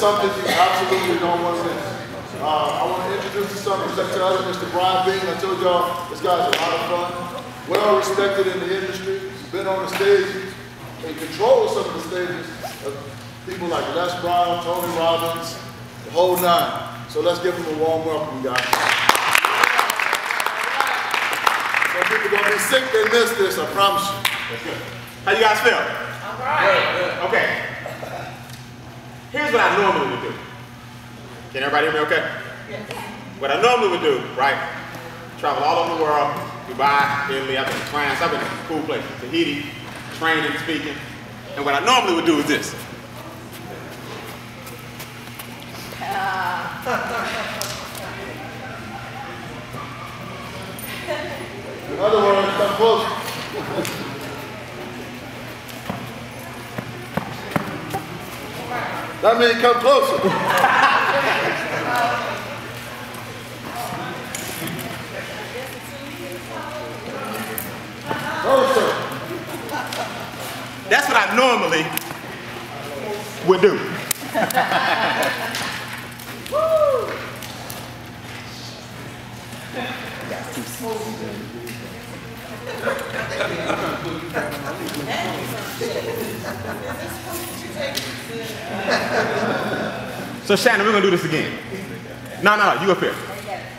something you absolutely don't want to miss. I want to introduce you to something to other Mr. Beane. I told y'all this guy's a lot of fun, well respected in the industry. He's been on the stage and controls some of the stages of people like Les Brown, Tony Robbins, the whole nine. So let's give him a warm welcome, guys. Some people are going to be sick, they miss this, I promise you. That's good. How you guys feel? All right. Okay. Here's what I normally would do. Can everybody hear me okay? Yes. What I normally would do, right? Travel all over the world, Dubai, Italy, I've been to France, I've been to cool places, Tahiti, training, speaking. And what I normally would do is this. In other words, come close. That means come closer. Closer. That's what I normally would do. So Shannon, we're gonna do this again. No, you up here.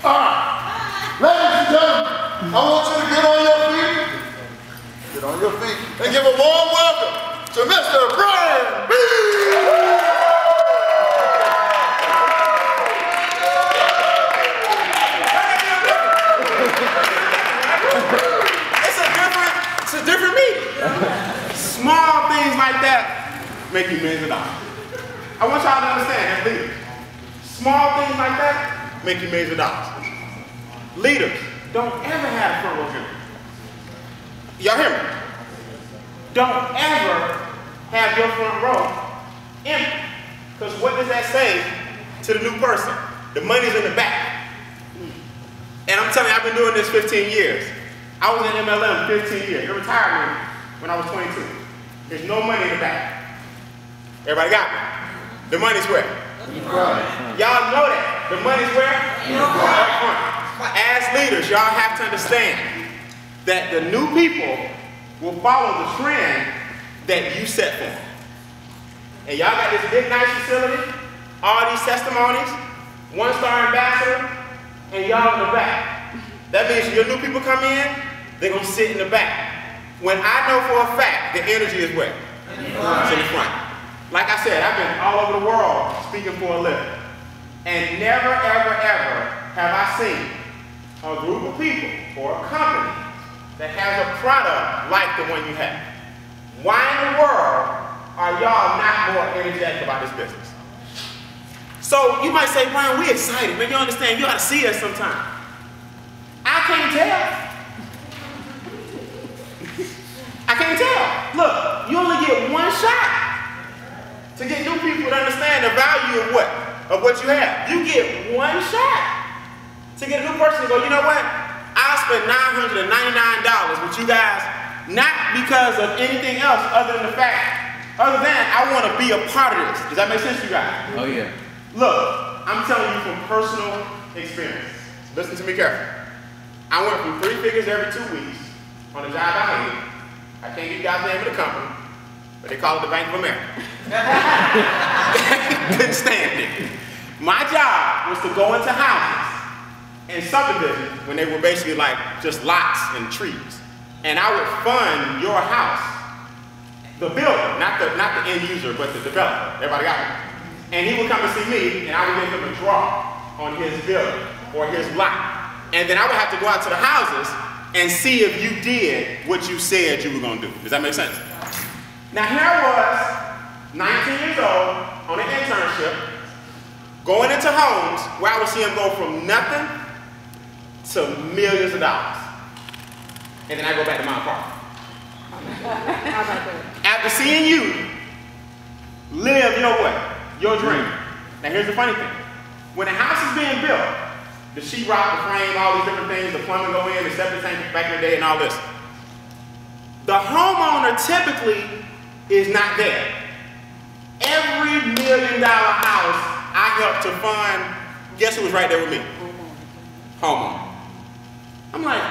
All right. Ladies and gentlemen, I want you to get on your feet. Get on your feet and give a warm welcome to Mr. Beane. It's a different meeting. Small things like that make you millions of dollars. I want y'all to understand as leaders. Small things like that make you millions of dollars. Leaders, don't ever have a front row empty. Y'all hear me? Don't ever have your front row empty. Because what does that say to the new person? The money's in the back. And I'm telling you, I've been doing this 15 years. I was in MLM 15 years. They retired me when I was 22. There's no money in the back. Everybody got me? The money's where? Y'all know that. The money's where? As leaders, y'all have to understand that the new people will follow the trend that you set for them. And y'all got this big, nice facility, all these testimonies, 1-star ambassador, and y'all in the back. That means when your new people come in, they're going to sit in the back. When I know for a fact the energy is where? It's in the front. Like I said, I've been all over the world speaking for a living. And never, ever, ever have I seen a group of people or a company that has a product like the one you have. Why in the world are y'all not more energetic about this business? So you might say, Brian, we're excited. Man, you understand, you ought to see us sometime. I can't tell. I can't tell. Look, you only get one shot to get new people to understand the value of what you have. You get one shot to get a new person to go, you know what? I'll spend $999 with you guys, not because of anything else other than I want to be a part of this. Does that make sense to you guys? Oh yeah. Look, I'm telling you from personal experience. Listen to me carefully. I went from 3 figures every 2 weeks on a job I hated. I can't give you guys the name of the company, but they call it the Bank of America. Couldn't stand it. My job was to go into houses and subdivisions when they were basically like just lots and trees. And I would fund your house, the builder, not the end user, but the developer. Everybody got it? And he would come and see me, and I would give him a draw on his building or his lot. And then I would have to go out to the houses and see if you did what you said you were going to do. Does that make sense? Now here I was, 19 years old, on an internship, going into homes where I would see them go from nothing to millions of dollars. And then I go back to my apartment. After seeing you live, you know what? Your dream. Now here's the funny thing. When a house is being built, the sheetrock, the frame, all these different things, the plumbing go in, the septic tank back in the day and all this. The homeowner typically is not there. Every $1 million house helped to fund, guess who was right there with me? Homeowner. I'm like,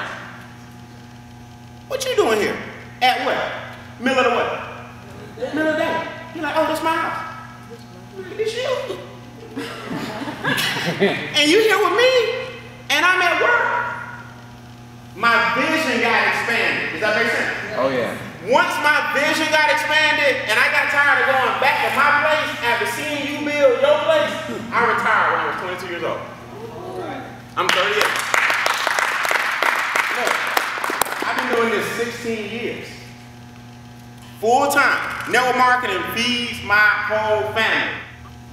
what you doing here? At what? Middle of the what? Middle of the day. You're like, oh, that's my house. I'm like, it's you. And you here with me, and I'm at work. My vision got expanded. Does that make sense? Oh yeah. Once my vision got expanded, and I got tired of going back to my place after seeing you build your place, I retired when I was 22 years old. I'm 38. Look, I've been doing this 16 years. Full time. Network marketing feeds my whole family.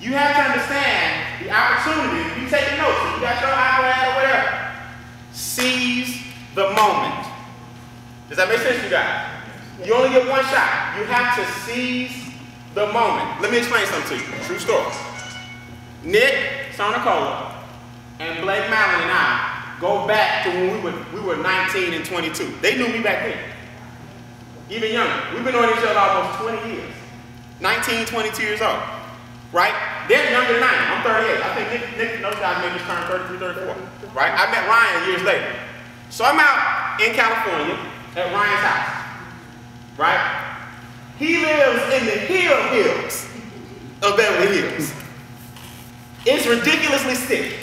You have to understand the opportunity. If you take notes, if you got your iPad or whatever, seize the moment. Does that make sense to you guys? You only get one shot. You have to seize the moment. Let me explain something to you. True story. Nick Sarnicola and Blake Mallon and I go back to when we were 19 and 22. They knew me back then. Even younger. We've been on each other almost 20 years. 19, 22 years old. Right? They're younger than I am. I'm 38. I think Nick those guys may just turn 33, 34. Right? I met Ryan years later. So I'm out in California at Ryan's house. Right? He lives in the hills of Beverly Hills. It's ridiculously sick.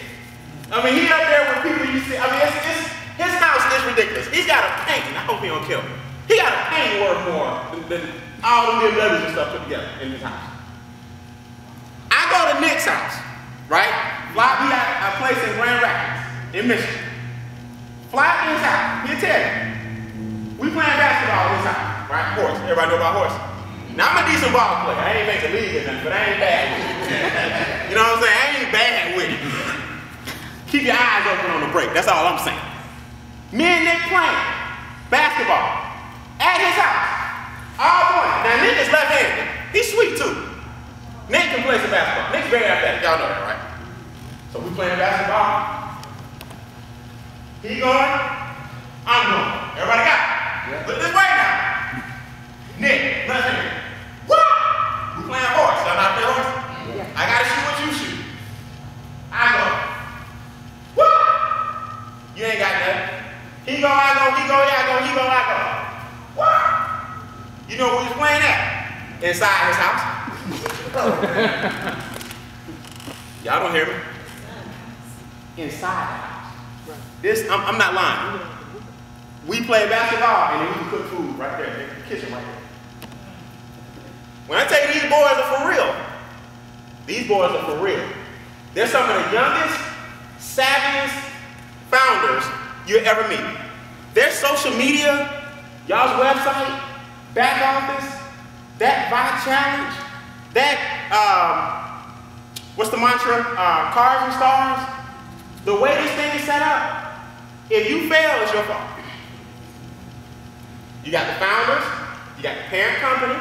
I mean, he up there with people you see. I mean, his house is ridiculous. He's got a painting. I hope he don't kill me. He got a painting worth more than all the BMWs and stuff put together in his house. I go to Nick's house, right? He got a place in Grand Rapids, in Michigan. Fly to his house. He'll tell you. We playing basketball at his house, right? Horse. Everybody know about horse? Now, I'm a decent ball player. I ain't make the league or nothing, but I ain't bad with it. You know what I'm saying? I ain't bad with it. Keep your eyes open on the break. That's all I'm saying. Me and Nick playing basketball at his house all morning. Now, Nick is left-handed. He's sweet, too. Nick can play some basketball. Nick's very athletic. Y'all know that, right? So we playing basketball. He going, I'm going. Everybody got it? Yeah. Look this way now. Nick, left-handed. What? We playing horse. Y'all not play horse? Yeah. I gotta shoot what you shoot. I go. What? You ain't got nothing. He go, I go, he go, yeah, I go, he go, I go. What? You know where he's playing at? Inside his house. Y'all don't hear me? Inside the house. This, I'm not lying. We play basketball and then we can cook food right there in the kitchen right there. When I tell you these boys are for real, these boys are for real. They're some of the youngest, savviest founders you'll ever meet. Their social media, y'all's website, back office, that Vibe Challenge, that, what's the mantra? Cars and stars. The way this thing is set up, if you fail, it's your fault. You got the founders, you got the parent company,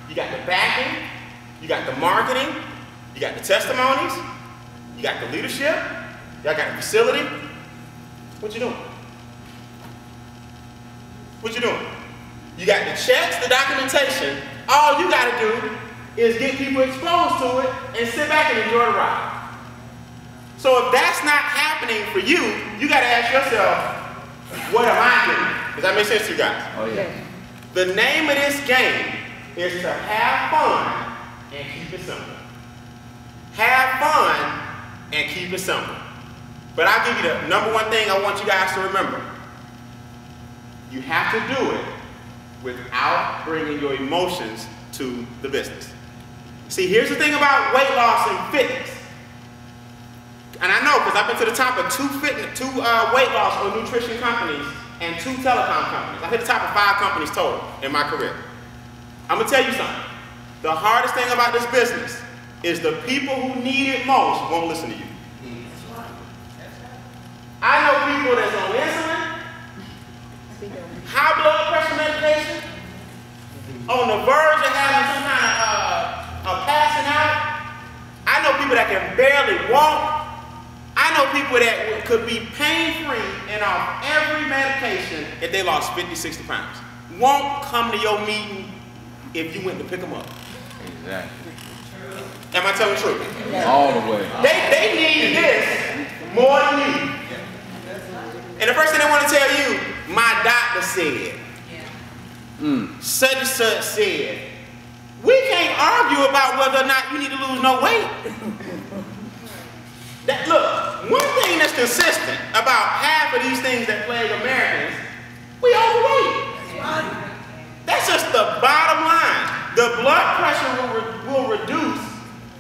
you got the backing, you got the marketing, you got the testimonies, you got the leadership, y'all got the facility. What you doing? What you doing? You got the checks, the documentation. All you got to do is get people exposed to it and sit back and enjoy the ride. So if that's not happening for you, you got to ask yourself, what am I doing? Does that make sense to you guys? Oh yeah. The name of this game is to have fun and keep it simple. Have fun and keep it simple. But I'll give you the number one thing I want you guys to remember. You have to do it without bringing your emotions to the business. See, here's the thing about weight loss and fitness. And I know because I've been to the top of two weight loss or nutrition companies and 2 telecom companies. I hit the top of 5 companies total in my career. I'm gonna tell you something. The hardest thing about this business is the people who need it most won't listen to you. I know people that's on insulin, high blood pressure medication, on the verge of having some kind of passing out. I know people that can barely walk. I know people that could be pain-free and off every medication if they lost 50, 60 pounds. Won't come to your meeting if you went to pick them up. Exactly. Am I telling the truth? All the way. They need this more than you. And the first thing they want to tell you, my doctor said. Such and such said. We can't argue about whether or not you need to lose no weight. Look, one thing that's consistent about half of these things that plague Americans, we overweight. That's just the bottom line. The blood pressure will reduce.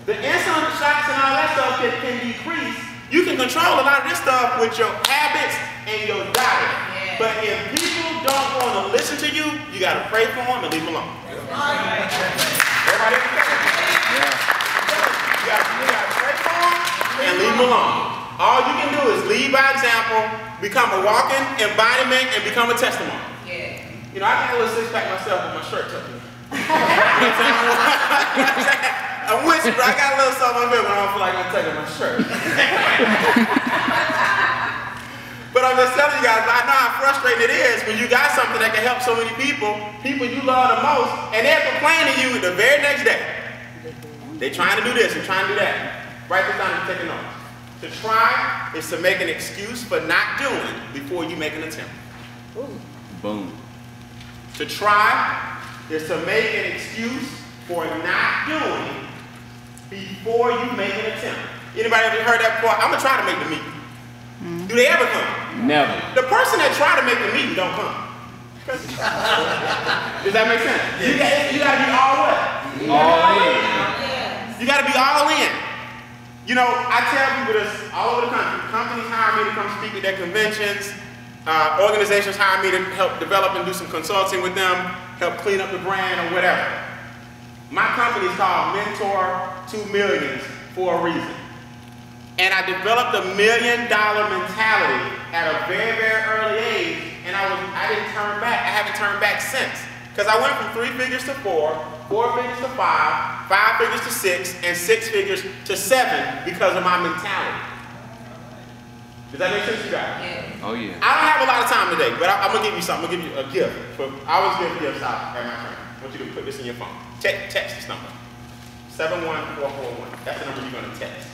The insulin shots and all that stuff can decrease. You can control a lot of this stuff with your habits and your diet. But if people don't want to listen to you, you got to pray for them and leave them alone. Everybody understand? You got to pray for them and leave them alone. All you can do is lead by example, become a walking embodiment, and become a testimony. You know, I got a little six-pack myself with my shirt tucked in. I'm with you, bro. I got a little something on here, but I don't feel like I'm taking my shirt. But I'm just telling you guys, I know how frustrating it is when you got something that can help so many people you love the most, and they're complaining to you the very next day. They're trying to do this and trying to do that. Write this down and take a note. To try is to make an excuse for not doing before you make an attempt. Boom. To try is to make an excuse for not doing before you make an attempt. Anybody ever heard that before? I'm gonna try to make the meeting. Do they ever come? Never. The person that try to make the meeting don't come. Does that make sense? You gotta be all what? All in. You gotta be all in. You know, I tell people this all over the country. Companies hire me to come speak at their conventions. Organizations hire me to help develop and do some consulting with them, help clean up the brand or whatever. My company is called Mentor 2 Millions for a reason. And I developed a $1 million mentality at a very, very early age, and I didn't turn back. I haven't turned back since. Because I went from 3 figures to 4, 4 figures to 5, 5 figures to 6, and 6 figures to 7 because of my mentality. Does that make sense to you guys? Yeah. Oh yeah. I don't have a lot of time today, but I'm gonna give you something. I'm gonna give you a gift. I always give gifts out at my training. I want you to put this in your phone. Text this number. 71441. That's the number you're gonna text.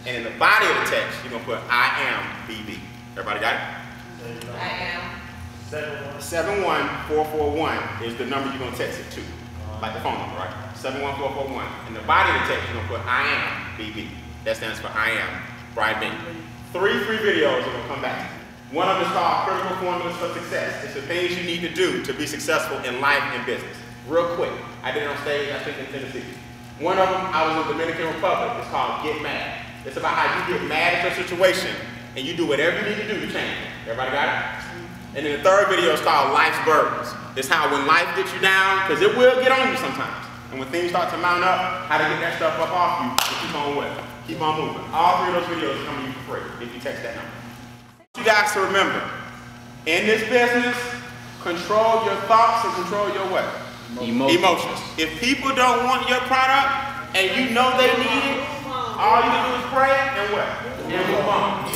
And in the body of the text, you're gonna put I am BB. Everybody got it? I am. 71441 is the number you're gonna text it to. Like the phone number, right? 71441. In the body of the text, you're gonna put I am BB. That stands for I am Brian Beane. 3 free videos are gonna come back. One of them is called Critical Formulas for Success. It's the things you need to do to be successful in life and business. Real quick, I did it on stage, I think in Tennessee. One of them, I was in the Dominican Republic. It's called Get Mad. It's about how you get mad at your situation and you do whatever you need to do to change it. Everybody got it? And then the third video is called Life's Burdens. It's how when life gets you down, because it will get on you sometimes. And when things start to mount up, how to get that stuff up off you and keep on with it. Keep on moving. All 3 of those videos are coming to you for free if you text that number. I want you guys to remember, in this business, control your thoughts and control your what? Emotions. If people don't want your product and you know they need it, all you can do is pray and what? And move on.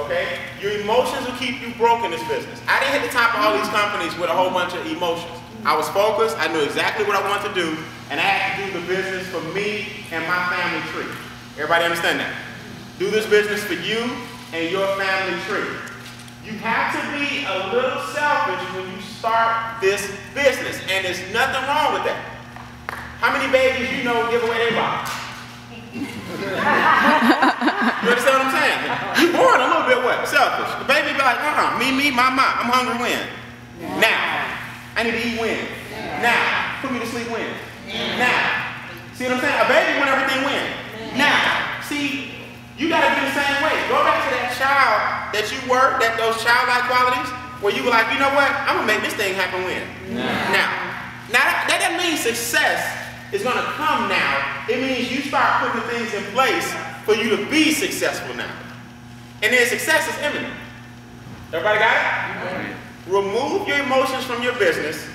Okay? Your emotions will keep you broke in this business. I didn't hit the top of all these companies with a whole bunch of emotions. I was focused, I knew exactly what I wanted to do, and I had to do the business for me and my family tree. Everybody understand that? Do this business for you and your family tree. You have to be a little selfish when you start this business, and there's nothing wrong with that. How many babies you know give away their body? You understand what I'm saying? You're born a little bit what? Selfish. The baby be like, me, my, I'm hungry when? Now. I need to eat when? Now. Put me to sleep when? Now. See what I'm saying? A baby want everything when? Now. See, you gotta do the same way. Go back to that child that you were, those childlike qualities, where you were like, you know what? I'm gonna make this thing happen when? Now that doesn't mean success is gonna come now. It means you start putting things in place for you to be successful now. And then success is imminent. Everybody got it? Right. Remove your emotions from your business.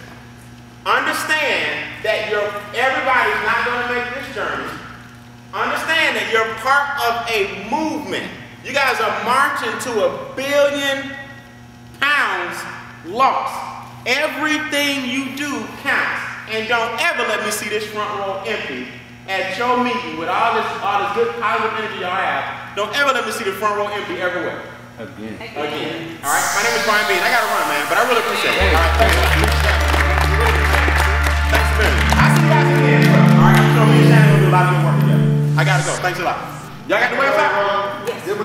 Understand that everybody's not gonna make this journey. Understand that you're part of a movement. You guys are marching to £1 billion lost. Everything you do counts. And don't ever let me see this front row empty at your meeting with all this good positive energy y'all have, don't ever let me see the front row empty everywhere. Again. Again. All right. My name is Brian Beane. I got to run, man, but I really appreciate it. All right. Thanks a lot. Thanks a million. I'll see you guys in the end. All right. I'm sure me and Shannon will do a lot of good work together. I got to go. Thanks a lot. Y'all got the website? Yes.